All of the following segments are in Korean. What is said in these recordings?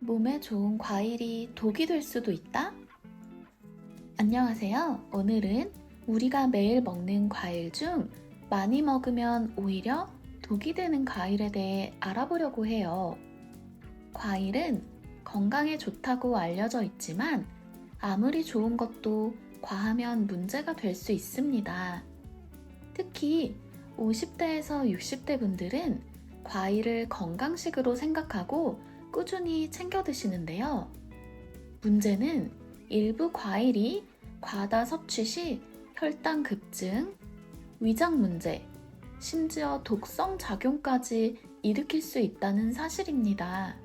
몸에 좋은 과일이 독이 될 수도 있다? 안녕하세요. 오늘은 우리가 매일 먹는 과일 중 많이 먹으면 오히려 독이 되는 과일에 대해 알아보려고 해요. 과일은 건강에 좋다고 알려져 있지만 아무리 좋은 것도 과하면 문제가 될 수 있습니다. 특히 50대에서 60대 분들은 과일을 건강식으로 생각하고 꾸준히 챙겨 드시는데요. 문제는 일부 과일이 과다 섭취 시 혈당 급증, 위장 문제, 심지어 독성 작용까지 일으킬 수 있다는 사실입니다.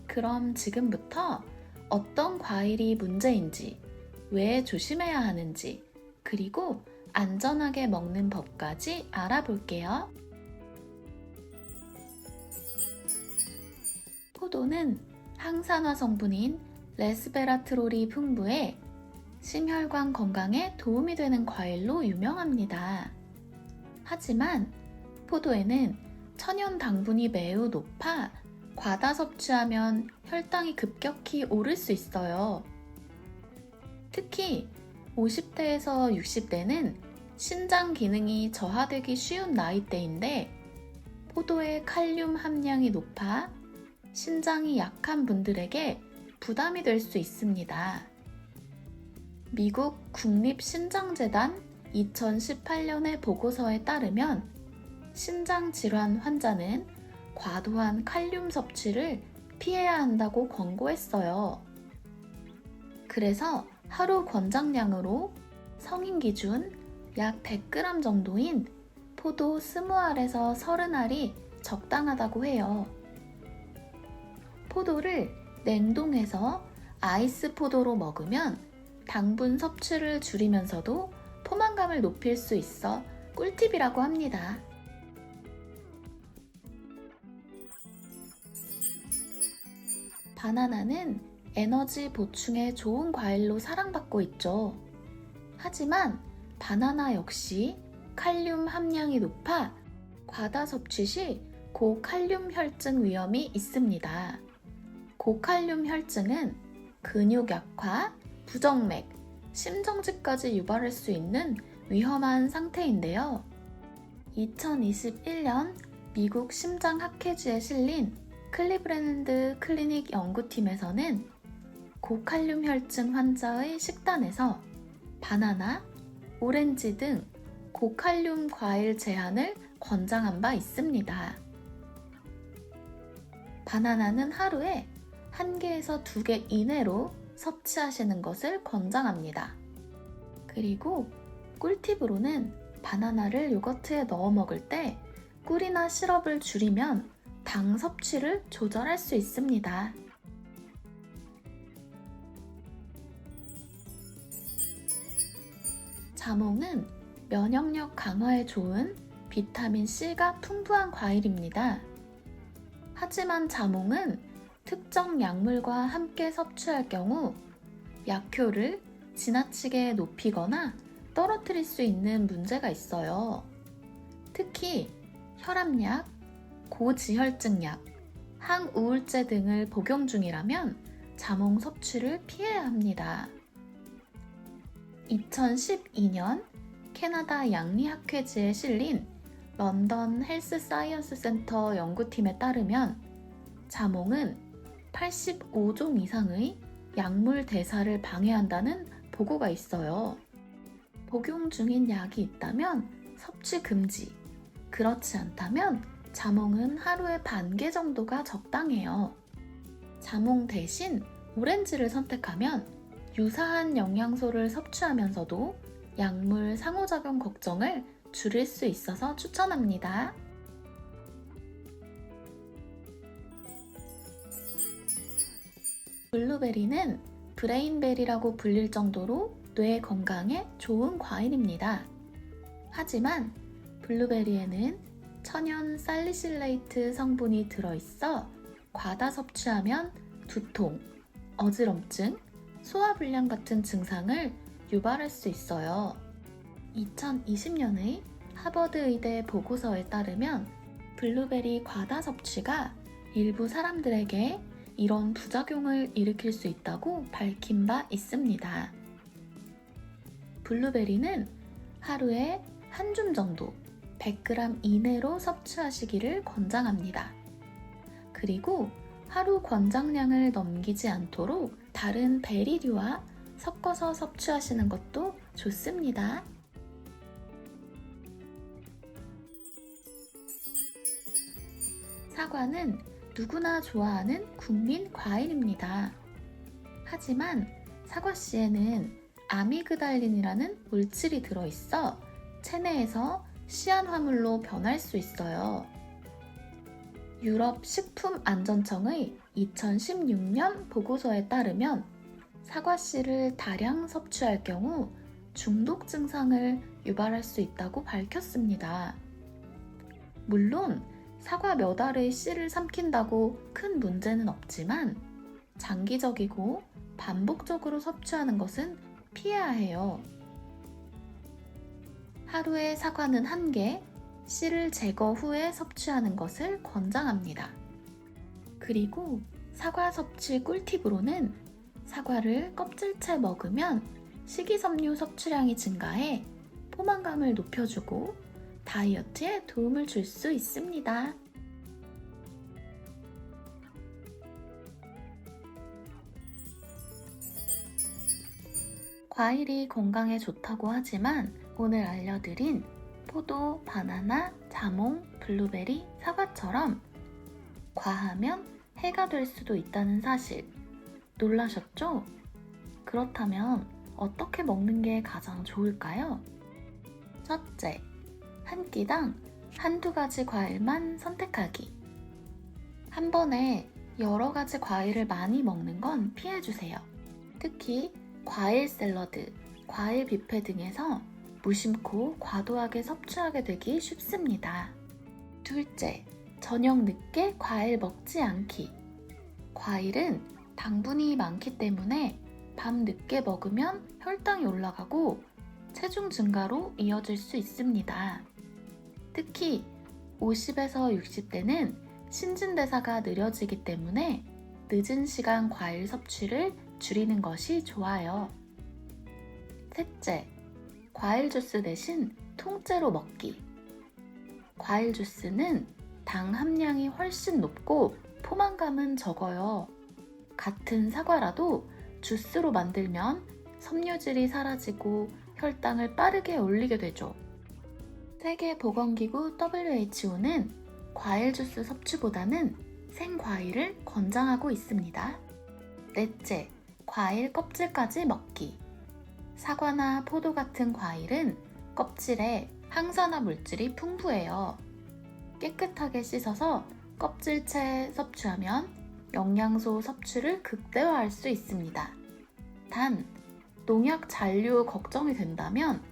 그럼 지금부터 어떤 과일이 문제인지, 왜 조심해야 하는지, 그리고 안전하게 먹는 법까지 알아볼게요. 포도는 항산화 성분인 레스베라트롤이 풍부해 심혈관 건강에 도움이 되는 과일로 유명합니다. 하지만 포도에는 천연 당분이 매우 높아 과다 섭취하면 혈당이 급격히 오를 수 있어요. 특히 50대에서 60대는 신장 기능이 저하되기 쉬운 나이대인데 포도의 칼륨 함량이 높아 신장이 약한 분들에게 부담이 될 수 있습니다. 미국 국립신장재단 2018년의 보고서에 따르면 신장질환 환자는 과도한 칼륨 섭취를 피해야 한다고 권고했어요. 그래서 하루 권장량으로 성인 기준 약 100g 정도인 포도 20알에서 30알이 적당하다고 해요. 포도를 냉동해서 아이스 포도로 먹으면 당분 섭취를 줄이면서도 포만감을 높일 수 있어 꿀팁이라고 합니다. 바나나는 에너지 보충에 좋은 과일로 사랑받고 있죠. 하지만 바나나 역시 칼륨 함량이 높아 과다 섭취 시 고칼륨 혈증 위험이 있습니다. 고칼륨 혈증은 근육 약화, 부정맥, 심정지까지 유발할 수 있는 위험한 상태인데요. 2021년 미국 심장학회지에 실린 클리브랜드 클리닉 연구팀에서는 고칼륨 혈증 환자의 식단에서 바나나, 오렌지 등 고칼륨 과일 제한을 권장한 바 있습니다. 바나나는 하루에 1개에서 2개 이내로 섭취하시는 것을 권장합니다. 그리고 꿀팁으로는 바나나를 요거트에 넣어 먹을 때 꿀이나 시럽을 줄이면 당 섭취를 조절할 수 있습니다. 자몽은 면역력 강화에 좋은 비타민 C가 풍부한 과일입니다. 하지만 자몽은 특정 약물과 함께 섭취할 경우 약효를 지나치게 높이거나 떨어뜨릴 수 있는 문제가 있어요. 특히 혈압약, 고지혈증약, 항우울제 등을 복용 중이라면 자몽 섭취를 피해야 합니다. 2012년 캐나다 양리학회지에 실린 런던 헬스 사이언스 센터 연구팀에 따르면 자몽은 85종 이상의 약물 대사를 방해한다는 보고가 있어요. 복용 중인 약이 있다면 섭취 금지, 그렇지 않다면 자몽은 하루에 반 개 정도가 적당해요. 자몽 대신 오렌지를 선택하면 유사한 영양소를 섭취하면서도 약물 상호작용 걱정을 줄일 수 있어서 추천합니다. 블루베리는 브레인베리라고 불릴 정도로 뇌 건강에 좋은 과일입니다. 하지만 블루베리에는 천연 살리실레이트 성분이 들어있어 과다 섭취하면 두통, 어지럼증, 소화불량 같은 증상을 유발할 수 있어요. 2020년의 하버드 의대 보고서에 따르면 블루베리 과다 섭취가 일부 사람들에게 이런 부작용을 일으킬 수 있다고 밝힌 바 있습니다. 블루베리는 하루에 한 줌 정도 100g 이내로 섭취하시기를 권장합니다. 그리고 하루 권장량을 넘기지 않도록 다른 베리류와 섞어서 섭취하시는 것도 좋습니다. 사과는 누구나 좋아하는 국민 과일입니다. 하지만 사과씨에는 아미그달린이라는 물질이 들어있어 체내에서 시안화물로 변할 수 있어요. 유럽 식품안전청의 2016년 보고서에 따르면 사과씨를 다량 섭취할 경우 중독 증상을 유발할 수 있다고 밝혔습니다. 물론 사과 몇 알의 씨를 삼킨다고 큰 문제는 없지만 장기적이고 반복적으로 섭취하는 것은 피해야 해요. 하루에 사과는 1개, 씨를 제거 후에 섭취하는 것을 권장합니다. 그리고 사과 섭취 꿀팁으로는 사과를 껍질째 먹으면 식이섬유 섭취량이 증가해 포만감을 높여주고 다이어트에 도움을 줄 수 있습니다. 과일이 건강에 좋다고 하지만 오늘 알려드린 포도, 바나나, 자몽, 블루베리, 사과처럼 과하면 해가 될 수도 있다는 사실 놀라셨죠? 그렇다면 어떻게 먹는 게 가장 좋을까요? 첫째, 한 끼당 한두 가지 과일만 선택하기. 한 번에 여러 가지 과일을 많이 먹는 건 피해주세요. 특히 과일 샐러드, 과일 뷔페 등에서 무심코 과도하게 섭취하게 되기 쉽습니다. 둘째, 저녁 늦게 과일 먹지 않기. 과일은 당분이 많기 때문에 밤 늦게 먹으면 혈당이 올라가고 체중 증가로 이어질 수 있습니다. 특히 50에서 60대는 신진대사가 느려지기 때문에 늦은 시간 과일 섭취를 줄이는 것이 좋아요. 셋째, 과일 주스 대신 통째로 먹기. 과일 주스는 당 함량이 훨씬 높고 포만감은 적어요. 같은 사과라도 주스로 만들면 섬유질이 사라지고 혈당을 빠르게 올리게 되죠. 세계보건기구 WHO는 과일 주스 섭취보다는 생과일을 권장하고 있습니다. 넷째, 과일 껍질까지 먹기. 사과나 포도 같은 과일은 껍질에 항산화 물질이 풍부해요. 깨끗하게 씻어서 껍질째 섭취하면 영양소 섭취를 극대화할 수 있습니다. 단, 농약 잔류 걱정이 된다면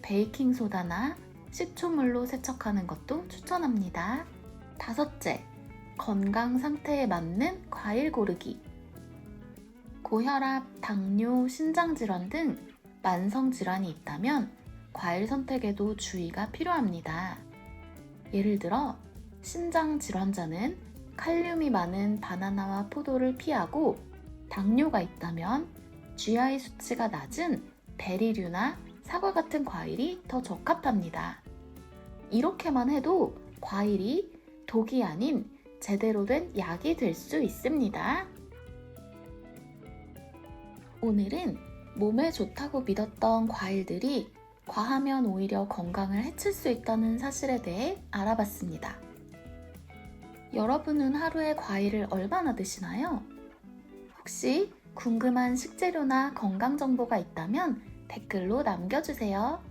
베이킹소다나 식초물로 세척하는 것도 추천합니다. 다섯째, 건강 상태에 맞는 과일 고르기. 고혈압, 당뇨, 신장질환 등 만성질환이 있다면 과일 선택에도 주의가 필요합니다. 예를 들어 신장질환자는 칼륨이 많은 바나나와 포도를 피하고 당뇨가 있다면 GI 수치가 낮은 베리류나 사과 같은 과일이 더 적합합니다. 이렇게만 해도 과일이 독이 아닌 제대로 된 약이 될 수 있습니다. 오늘은 몸에 좋다고 믿었던 과일들이 과하면 오히려 건강을 해칠 수 있다는 사실에 대해 알아봤습니다. 여러분은 하루에 과일을 얼마나 드시나요? 혹시 궁금한 식재료나 건강 정보가 있다면 댓글로 남겨주세요.